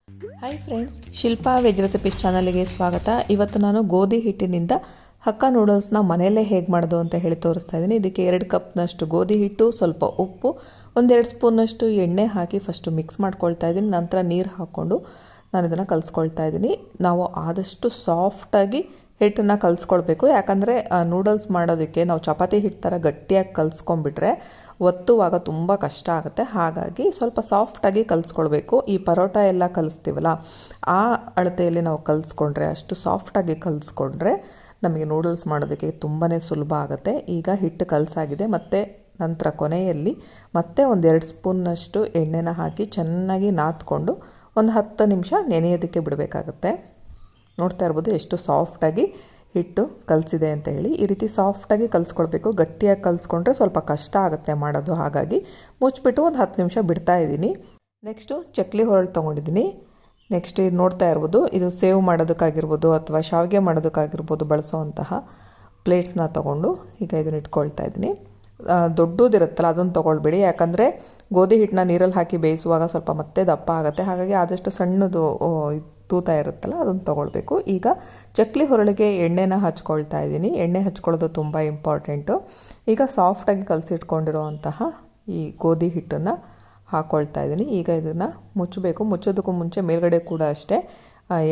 Hi friends, Shilpa veg recipes ಚಾನಲ್ಗೆ ಸ್ವಾಗತ. ಇವತ್ತು ನಾನು ಗೋಧಿ ಹಿಟ್ಟಿನಿಂದ ಹಕ್ಕಾ ನೂಡಲ್ಸ್ನ ಮನೆಯಲ್ಲೇ ಹೇಗೆ ಮಾಡೋದು ಅಂತ ಹೇಳಿ ತೋರಿಸ್ತಾ ಇದ್ದೀನಿ. ಇದಕ್ಕೆ 2 ಕಪ್ನಷ್ಟು ಗೋಧಿ ಹಿಟ್ಟು, ಸ್ವಲ್ಪ ಉಪ್ಪು, 1-2 ಸ್ಪೂನ್ನಷ್ಟು ಎಣ್ಣೆ ಹಾಕಿ ಫಸ್ಟು ಮಿಕ್ಸ್ ಮಾಡ್ಕೊಳ್ತಾ ಇದ್ದೀನಿ. ನಂತರ ನೀರು ಹಾಕ್ಕೊಂಡು ನಾನು ಇದನ್ನು ಕಲಿಸ್ಕೊಳ್ತಾ ಇದ್ದೀನಿ. ನಾವು ಆದಷ್ಟು ಸಾಫ್ಟಾಗಿ ಹಿಟ್ಟನ್ನು ಕಲಿಸ್ಕೊಳ್ಬೇಕು. ಯಾಕಂದರೆ ನೂಡಲ್ಸ್ ಮಾಡೋದಕ್ಕೆ ನಾವು ಚಪಾತಿ ಹಿಟ್ಟು ಥರ ಗಟ್ಟಿಯಾಗಿ ಕಲಿಸ್ಕೊಂಡ್ಬಿಟ್ರೆ ಒತ್ತುವಾಗ ತುಂಬ ಕಷ್ಟ ಆಗುತ್ತೆ. ಹಾಗಾಗಿ ಸ್ವಲ್ಪ ಸಾಫ್ಟಾಗಿ ಕಲಿಸ್ಕೊಳ್ಬೇಕು. ಈ ಪರೋಟ ಎಲ್ಲ ಕಲಿಸ್ತೀವಲ್ಲ, ಆ ಅಳತೆಯಲ್ಲಿ ನಾವು ಕಲಿಸ್ಕೊಂಡ್ರೆ, ಅಷ್ಟು ಸಾಫ್ಟಾಗಿ ಕಲಿಸ್ಕೊಂಡ್ರೆ ನಮಗೆ ನೂಡಲ್ಸ್ ಮಾಡೋದಕ್ಕೆ ತುಂಬಾ ಸುಲಭ ಆಗುತ್ತೆ. ಈಗ ಹಿಟ್ಟು ಕಲಸಾಗಿದೆ. ಮತ್ತು ನಂತರ ಕೊನೆಯಲ್ಲಿ ಮತ್ತೆ 1-2 ಸ್ಪೂನ್ನಷ್ಟು ಎಣ್ಣೆನ ಹಾಕಿ ಚೆನ್ನಾಗಿ ನಾದ್ಕೊಂಡು ಒಂದು 10 ನಿಮಿಷ ನೆನೆಯೋದಕ್ಕೆ ಬಿಡಬೇಕಾಗುತ್ತೆ. ನೋಡ್ತಾ ಇರ್ಬೋದು ಎಷ್ಟು ಸಾಫ್ಟಾಗಿ ಹಿಟ್ಟು ಕಲಸಿದೆ ಅಂತ ಹೇಳಿ. ಈ ರೀತಿ ಸಾಫ್ಟಾಗಿ ಕಲಿಸ್ಕೊಳ್ಬೇಕು. ಗಟ್ಟಿಯಾಗಿ ಕಲಿಸ್ಕೊಂಡ್ರೆ ಸ್ವಲ್ಪ ಕಷ್ಟ ಆಗುತ್ತೆ ಮಾಡೋದು. ಹಾಗಾಗಿ ಮುಚ್ಚಿಬಿಟ್ಟು ಒಂದು 10 ನಿಮಿಷ ಬಿಡ್ತಾ ಇದ್ದೀನಿ. ನೆಕ್ಸ್ಟು ಚಕ್ಲಿ ಹೊರಳು ತೊಗೊಂಡಿದ್ದೀನಿ. ನೆಕ್ಸ್ಟ್ ಇದು ನೋಡ್ತಾ ಇರ್ಬೋದು, ಇದು ಸೇವ್ ಮಾಡೋದಕ್ಕಾಗಿರ್ಬೋದು ಅಥವಾ ಶಾವಿಗೆ ಮಾಡೋದಕ್ಕಾಗಿರ್ಬೋದು ಬಳಸೋವಂತಹ ಪ್ಲೇಟ್ಸ್ನ ತೊಗೊಂಡು ಈಗ ಇದನ್ನು ಇಟ್ಕೊಳ್ತಾ ಇದ್ದೀನಿ. ದೊಡ್ಡದಿರುತ್ತಲ್ಲ ಅದನ್ನು ತೊಗೊಳ್ಬೇಡಿ. ಯಾಕಂದರೆ ಗೋಧಿ ಹಿಟ್ಟನ್ನ ನೀರಲ್ಲಿ ಹಾಕಿ ಬೇಯಿಸುವಾಗ ಸ್ವಲ್ಪ ಮತ್ತೆ ದಪ್ಪ ಆಗುತ್ತೆ. ಹಾಗಾಗಿ ಆದಷ್ಟು ಸಣ್ಣದು ತೂತ ಇರುತ್ತಲ್ಲ ಅದನ್ನು ತೊಗೊಳ್ಬೇಕು. ಈಗ ಚಕ್ಲಿ ಹೊರಳಿಗೆ ಎಣ್ಣೆನ ಹಚ್ಕೊಳ್ತಾ ಇದ್ದೀನಿ. ಎಣ್ಣೆ ಹಚ್ಕೊಳ್ಳೋದು ತುಂಬ ಇಂಪಾರ್ಟೆಂಟು. ಈಗ ಸಾಫ್ಟಾಗಿ ಕಲಸಿಟ್ಕೊಂಡಿರೋವಂತಹ ಈ ಗೋಧಿ ಹಿಟ್ಟನ್ನು ಹಾಕ್ಕೊಳ್ತಾ ಇದ್ದೀನಿ. ಈಗ ಇದನ್ನು ಮುಚ್ಚಬೇಕು. ಮುಚ್ಚೋದಕ್ಕೂ ಮುಂಚೆ ಮೇಲ್ಗಡೆ ಕೂಡ ಅಷ್ಟೇ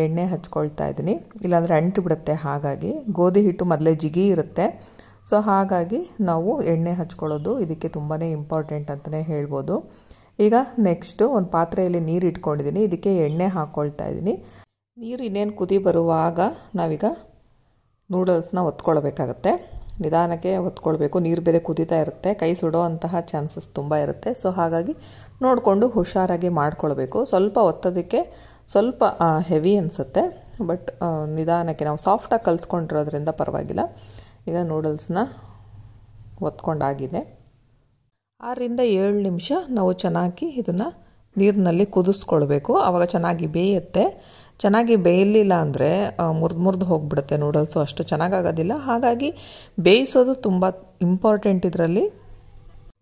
ಎಣ್ಣೆ ಹಚ್ಕೊಳ್ತಾ ಇದ್ದೀನಿ, ಇಲ್ಲಾಂದರೆ ಅಂಟು ಬಿಡುತ್ತೆ. ಹಾಗಾಗಿ ಗೋಧಿ ಹಿಟ್ಟು ಮೊದಲೇ ಜಿಗಿ ಇರುತ್ತೆ. ಸೊ ಹಾಗಾಗಿ ನಾವು ಎಣ್ಣೆ ಹಚ್ಕೊಳ್ಳೋದು ಇದಕ್ಕೆ ತುಂಬಾ ಇಂಪಾರ್ಟೆಂಟ್ ಅಂತಲೇ ಹೇಳ್ಬೋದು. ಈಗ ನೆಕ್ಸ್ಟು ಒಂದು ಪಾತ್ರೆಯಲ್ಲಿ ನೀರು ಇಟ್ಕೊಂಡಿದ್ದೀನಿ. ಇದಕ್ಕೆ ಎಣ್ಣೆ ಹಾಕ್ಕೊಳ್ತಾ ಇದ್ದೀನಿ. ನೀರು ಇನ್ನೇನು ಕುದಿ ಬರುವಾಗ ನಾವೀಗ ನೂಡಲ್ಸ್ನ ಒತ್ಕೊಳ್ಬೇಕಾಗತ್ತೆ. ನಿಧಾನಕ್ಕೆ ಒತ್ಕೊಳ್ಬೇಕು. ನೀರು ಬೇರೆ ಕುದೀತಾ ಇರುತ್ತೆ, ಕೈ ಸುಡೋ ಅಂತಹ ಚಾನ್ಸಸ್ ತುಂಬ ಇರುತ್ತೆ. ಸೊ ಹಾಗಾಗಿ ನೋಡಿಕೊಂಡು ಹುಷಾರಾಗಿ ಮಾಡ್ಕೊಳ್ಬೇಕು. ಸ್ವಲ್ಪ ಒತ್ತೋದಕ್ಕೆ ಸ್ವಲ್ಪ ಹೆವಿ ಅನಿಸುತ್ತೆ, ಬಟ್ ನಿಧಾನಕ್ಕೆ ನಾವು ಸಾಫ್ಟಾಗಿ ಕಲಿಸ್ಕೊಂಡಿರೋದ್ರಿಂದ ಪರವಾಗಿಲ್ಲ. ಈಗ ನೂಡಲ್ಸ್ನ ಒತ್ಕೊಂಡಾಗಿದೆ. 6-7 ನಿಮಿಷ ನಾವು ಚೆನ್ನಾಗಿ ಇದನ್ನು ನೀರಿನಲ್ಲಿ ಕುದಿಸ್ಕೊಳ್ಬೇಕು. ಆವಾಗ ಚೆನ್ನಾಗಿ ಬೇಯುತ್ತೆ. ಚೆನ್ನಾಗಿ ಬೇಯಲಿಲ್ಲ ಅಂದರೆ ಮುರಿದು ಹೋಗಿಬಿಡುತ್ತೆ ನೂಡಲ್ಸು, ಅಷ್ಟು ಚೆನ್ನಾಗಾಗೋದಿಲ್ಲ. ಹಾಗಾಗಿ ಬೇಯಿಸೋದು ತುಂಬ ಇಂಪಾರ್ಟೆಂಟ್ ಇದರಲ್ಲಿ.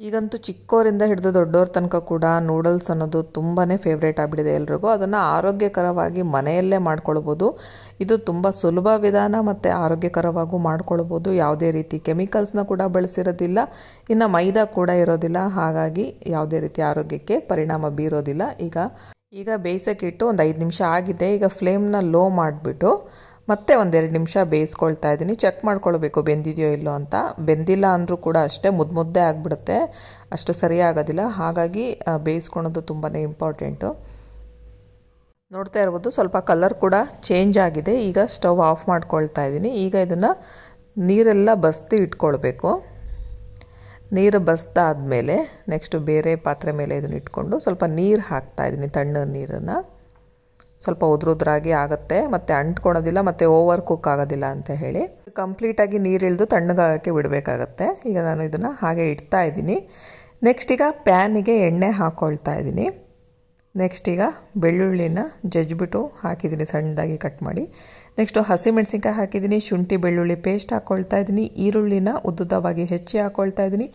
ಈಗಂತೂ ಚಿಕ್ಕವರಿಂದ ಹಿಡಿದು ದೊಡ್ಡವ್ರ ತನಕ ಕೂಡ ನೂಡಲ್ಸ್ ಅನ್ನೋದು ತುಂಬಾ ಫೇವ್ರೇಟ್ ಆಗಿಬಿಟ್ಟಿದೆ ಎಲ್ರಿಗೂ. ಅದನ್ನು ಆರೋಗ್ಯಕರವಾಗಿ ಮನೆಯಲ್ಲೇ ಮಾಡ್ಕೊಳ್ಬೋದು. ಇದು ತುಂಬ ಸುಲಭ ವಿಧಾನ ಮತ್ತು ಆರೋಗ್ಯಕರವಾಗೂ ಮಾಡ್ಕೊಳ್ಬೋದು. ಯಾವುದೇ ರೀತಿ ಕೆಮಿಕಲ್ಸ್ನ ಕೂಡ ಬಳಸಿರೋದಿಲ್ಲ, ಇನ್ನು ಮೈದಾ ಕೂಡ ಇರೋದಿಲ್ಲ. ಹಾಗಾಗಿ ಯಾವುದೇ ರೀತಿ ಆರೋಗ್ಯಕ್ಕೆ ಪರಿಣಾಮ ಬೀರೋದಿಲ್ಲ. ಈಗ ಬೇಯಿಸೋಕೆ ಇಟ್ಟು ಒಂದು 5 ನಿಮಿಷ ಆಗಿದೆ. ಈಗ ಫ್ಲೇಮ್ನ ಲೋ ಮಾಡಿಬಿಟ್ಟು ಮತ್ತೆ 1-2 ನಿಮಿಷ ಬೇಯಿಸ್ಕೊಳ್ತಾ ಇದ್ದೀನಿ. ಚೆಕ್ ಮಾಡ್ಕೊಳ್ಬೇಕು ಬೆಂದಿದೆಯೋ ಇಲ್ಲೋ ಅಂತ. ಬೆಂದಿಲ್ಲ ಅಂದರೂ ಕೂಡ ಅಷ್ಟೇ ಮುದ್ದೆ ಆಗಿಬಿಡುತ್ತೆ, ಅಷ್ಟು ಸರಿಯಾಗೋದಿಲ್ಲ. ಹಾಗಾಗಿ ಬೇಯಿಸ್ಕೊಳೋದು ತುಂಬಾ ಇಂಪಾರ್ಟೆಂಟು. ನೋಡ್ತಾ ಇರ್ಬೋದು, ಸ್ವಲ್ಪ ಕಲರ್ ಕೂಡ ಚೇಂಜ್ ಆಗಿದೆ. ಈಗ ಸ್ಟವ್ ಆಫ್ ಮಾಡ್ಕೊಳ್ತಾ ಇದ್ದೀನಿ. ಈಗ ಇದನ್ನು ನೀರೆಲ್ಲ ಬಸ್ದು ಇಟ್ಕೊಳ್ಬೇಕು. ನೀರು ಬಸ್ದಾದ್ಮೇಲೆ ನೆಕ್ಸ್ಟು ಬೇರೆ ಪಾತ್ರೆ ಮೇಲೆ ಇದನ್ನು ಇಟ್ಕೊಂಡು ಸ್ವಲ್ಪ ನೀರು ಹಾಕ್ತಾಯಿದ್ದೀನಿ, ತಣ್ಣನೆ ನೀರನ್ನು. ಸ್ವಲ್ಪ ಉದ್ರಾಗಿ ಆಗುತ್ತೆ, ಮತ್ತು ಅಂಟ್ಕೊಳೋದಿಲ್ಲ, ಮತ್ತು ಓವರ್ ಕುಕ್ ಆಗೋದಿಲ್ಲ ಅಂತ ಹೇಳಿ ಕಂಪ್ಲೀಟಾಗಿ ನೀರಿಳಿದು ತಣ್ಣಗಾಗೋಕ್ಕೆ ಬಿಡಬೇಕಾಗತ್ತೆ. ಈಗ ನಾನು ಇದನ್ನು ಹಾಗೆ ಇಡ್ತಾ ಇದ್ದೀನಿ. ನೆಕ್ಸ್ಟ್ ಈಗ ಪ್ಯಾನಿಗೆ ಎಣ್ಣೆ ಹಾಕ್ಕೊಳ್ತಾ ಇದ್ದೀನಿ. ನೆಕ್ಸ್ಟ್ ಈಗ ಬೆಳ್ಳುಳ್ಳಿನ ಜಜ್ಜಿಬಿಟ್ಟು ಹಾಕಿದ್ದೀನಿ, ಸಣ್ಣದಾಗಿ ಕಟ್ ಮಾಡಿ. ನೆಕ್ಸ್ಟು ಹಸಿಮೆಣಸಿನ್ಕಾಯಿ ಹಾಕಿದ್ದೀನಿ, ಶುಂಠಿ ಬೆಳ್ಳುಳ್ಳಿ ಪೇಸ್ಟ್ ಹಾಕ್ಕೊಳ್ತಾ ಇದ್ದೀನಿ, ಈರುಳ್ಳಿನ ಉದ್ದುದ್ದವಾಗಿ ಹೆಚ್ಚಿ ಹಾಕ್ಕೊಳ್ತಾ ಇದ್ದೀನಿ,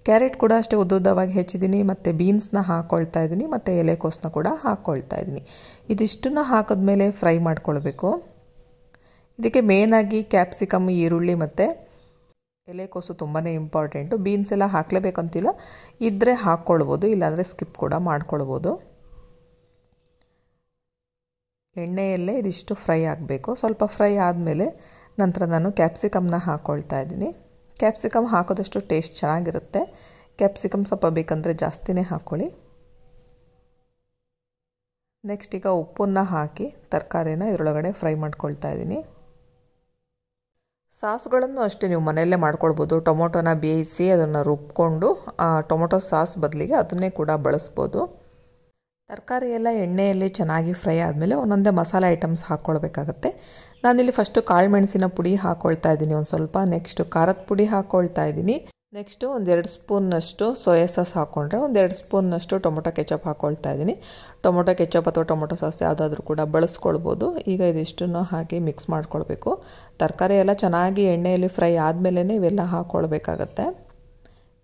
ಕ್ಯಾರೆಟ್ ಕೂಡ ಅಷ್ಟೇ ಉದ್ದುದ್ದವಾಗಿ ಹೆಚ್ಚಿದ್ದೀನಿ, ಮತ್ತು ಬೀನ್ಸ್ನ ಹಾಕ್ಕೊಳ್ತಾ ಇದ್ದೀನಿ, ಮತ್ತು ಎಲೆಕೋಸನ್ನ ಕೂಡ ಹಾಕ್ಕೊಳ್ತಾ ಇದ್ದೀನಿ. ಇದಿಷ್ಟನ್ನು ಹಾಕಿದ್ಮೇಲೆ ಫ್ರೈ ಮಾಡ್ಕೊಳ್ಬೇಕು. ಇದಕ್ಕೆ ಮೇನಾಗಿ ಕ್ಯಾಪ್ಸಿಕಮ್, ಈರುಳ್ಳಿ ಮತ್ತು ಎಲೆಕೋಸು ತುಂಬಾ ಇಂಪಾರ್ಟೆಂಟು. ಬೀನ್ಸ್ ಎಲ್ಲ ಹಾಕಲೇಬೇಕಂತಿಲ್ಲ, ಇದ್ದರೆ ಹಾಕ್ಕೊಳ್ಬೋದು, ಇಲ್ಲಾಂದರೆ ಸ್ಕಿಪ್ ಕೂಡ ಮಾಡ್ಕೊಳ್ಬೋದು. ಎಣ್ಣೆಯಲ್ಲೇ ಇದಿಷ್ಟು ಫ್ರೈ ಆಗಬೇಕು. ಸ್ವಲ್ಪ ಫ್ರೈ ಆದಮೇಲೆ ನಂತರ ನಾನು ಕ್ಯಾಪ್ಸಿಕಮ್ನ ಹಾಕ್ಕೊಳ್ತಾ ಇದ್ದೀನಿ. ಕ್ಯಾಪ್ಸಿಕಮ್ ಹಾಕೋದಷ್ಟು ಟೇಸ್ಟ್ ಚೆನ್ನಾಗಿರುತ್ತೆ. ಕ್ಯಾಪ್ಸಿಕಮ್ ಸ್ವಲ್ಪ ಬೇಕಂದರೆ ಜಾಸ್ತಿನೇ ಹಾಕ್ಕೊಳ್ಳಿ. ನೆಕ್ಸ್ಟ್ ಈಗ ಉಪ್ಪನ್ನು ಹಾಕಿ ತರಕಾರಿನ ಇದರೊಳಗಡೆ ಫ್ರೈ ಮಾಡ್ಕೊಳ್ತಾ ಇದ್ದೀನಿ. ಸಾಸ್ಗಳನ್ನು ಅಷ್ಟೇ ನೀವು ಮನೆಯಲ್ಲೇ ಮಾಡ್ಕೊಳ್ಬೋದು. ಟೊಮೊಟೊನ ಬೇಯಿಸಿ ಅದನ್ನು ರುಬ್ಕೊಂಡು ಟೊಮೊಟೊ ಸಾಸ್ ಬದಲಿಗೆ ಅದನ್ನೇ ಕೂಡ ಬಳಸ್ಬೋದು. ತರಕಾರಿ ಎಲ್ಲ ಎಣ್ಣೆಯಲ್ಲಿ ಚೆನ್ನಾಗಿ ಫ್ರೈ ಆದಮೇಲೆ ಒಂದೊಂದೇ ಮಸಾಲೆ ಐಟಮ್ಸ್ ಹಾಕ್ಕೊಳ್ಬೇಕಾಗತ್ತೆ. ನಾನಿಲ್ಲಿ ಫಸ್ಟು ಕಾಳು ಮೆಣಸಿನ ಪುಡಿ ಹಾಕ್ಕೊಳ್ತಾ ಇದ್ದೀನಿ ಒಂದು ಸ್ವಲ್ಪ. ನೆಕ್ಸ್ಟು ಖಾರದ ಪುಡಿ ಹಾಕ್ಕೊಳ್ತಾ ಇದ್ದೀನಿ. ನೆಕ್ಸ್ಟು 1-2 ಸ್ಪೂನ್ನಷ್ಟು ಸೋಯಾ ಸಾಸ್ ಹಾಕ್ಕೊಂಡ್ರೆ 1-2 ಸ್ಪೂನ್ನಷ್ಟು ಟೊಮೊಟೊ ಕೆಚಪ್ ಹಾಕ್ಕೊಳ್ತಾ ಇದ್ದೀನಿ. ಟೊಮೊಟೊ ಕೆಚಪ್ ಅಥವಾ ಟೊಮೊಟೊ ಸಾಸ್ ಯಾವುದಾದ್ರೂ ಕೂಡ ಬಳಸ್ಕೊಳ್ಬೋದು. ಈಗ ಇದಿಷ್ಟನ್ನು ಹಾಕಿ ಮಿಕ್ಸ್ ಮಾಡ್ಕೊಳ್ಬೇಕು. ತರಕಾರಿ ಎಲ್ಲ ಚೆನ್ನಾಗಿ ಎಣ್ಣೆಯಲ್ಲಿ ಫ್ರೈ ಆದಮೇಲೆ ಇವೆಲ್ಲ ಹಾಕ್ಕೊಳ್ಬೇಕಾಗತ್ತೆ.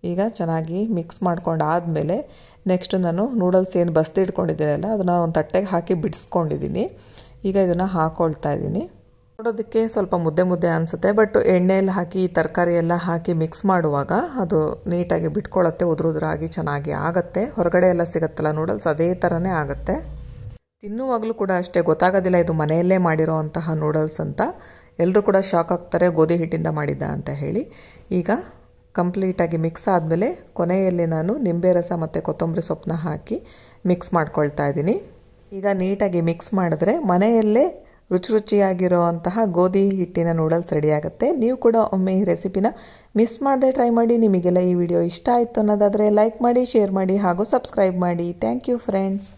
ಈಗ ಚೆನ್ನಾಗಿ ಮಿಕ್ಸ್ ಮಾಡ್ಕೊಂಡು ಆದಮೇಲೆ ನೆಕ್ಸ್ಟ್ ನಾನು ನೂಡಲ್ಸ್ ಏನು ಬಸ್ದು ಇಟ್ಕೊಂಡಿದ್ದೀನಲ್ಲ ಅದನ್ನು ಒಂದು ತಟ್ಟೆಗೆ ಹಾಕಿ ಬಿಡಿಸ್ಕೊಂಡಿದ್ದೀನಿ. ಈಗ ಇದನ್ನು ಹಾಕ್ಕೊಳ್ತಾ ಇದ್ದೀನಿ. ನೋಡೋದಕ್ಕೆ ಸ್ವಲ್ಪ ಮುದ್ದೆ ಮುದ್ದೆ ಅನಿಸುತ್ತೆ, ಬಟ್ ಎಣ್ಣೆಯಲ್ಲಿ ಹಾಕಿ ತರಕಾರಿ ಎಲ್ಲ ಹಾಕಿ ಮಿಕ್ಸ್ ಮಾಡುವಾಗ ಅದು ನೀಟಾಗಿ ಬಿಟ್ಕೊಳ್ಳುತ್ತೆ, ಉದುರಾಗಿ ಚೆನ್ನಾಗಿ ಆಗುತ್ತೆ. ಹೊರಗಡೆ ಎಲ್ಲ ಸಿಗುತ್ತಲ್ಲ ನೂಡಲ್ಸ್ ಅದೇ ಥರನೇ ಆಗುತ್ತೆ. ತಿನ್ನುವಾಗಲೂ ಕೂಡ ಅಷ್ಟೇ ಗೊತ್ತಾಗೋದಿಲ್ಲ ಇದು ಮನೆಯಲ್ಲೇ ಮಾಡಿರೋ ಅಂತಹ ನೂಡಲ್ಸ್ ಅಂತ. ಎಲ್ಲರೂ ಕೂಡ ಶಾಕ್ ಆಗ್ತಾರೆ ಗೋಧಿ ಹಿಟ್ಟಿಂದ ಮಾಡಿದ್ದ ಅಂತ ಹೇಳಿ. ಈಗ ಕಂಪ್ಲೀಟಾಗಿ ಮಿಕ್ಸ್ ಆದಮೇಲೆ ಕೊನೆಯಲ್ಲಿ ನಾನು ನಿಂಬೆ ರಸ ಮತ್ತು ಕೊತ್ತಂಬರಿ ಸೊಪ್ಪನ್ನ ಹಾಕಿ ಮಿಕ್ಸ್ ಮಾಡ್ಕೊಳ್ತಾ ಇದ್ದೀನಿ. ಈಗ ನೀಟಾಗಿ ಮಿಕ್ಸ್ ಮಾಡಿದ್ರೆ ಮನೆಯಲ್ಲೇ ರುಚಿಯಾಗಿರೋ ಅಂತಹ ಗೋಧಿ ಹಿಟ್ಟಿನ ನೂಡಲ್ಸ್ ರೆಡಿ ಆಗುತ್ತೆ. ನೀವು ಕೂಡ ಒಮ್ಮೆ ಈ ರೆಸಿಪಿನ ಮಿಸ್ ಮಾಡದೆ ಟ್ರೈ ಮಾಡಿ. ನಿಮಗೆಲ್ಲ ಈ ವಿಡಿಯೋ ಇಷ್ಟ ಆಯಿತು ಅನ್ನೋದಾದರೆ ಲೈಕ್ ಮಾಡಿ, ಶೇರ್ ಮಾಡಿ ಹಾಗೂ ಸಬ್ಸ್ಕ್ರೈಬ್ ಮಾಡಿ. Thank you friends.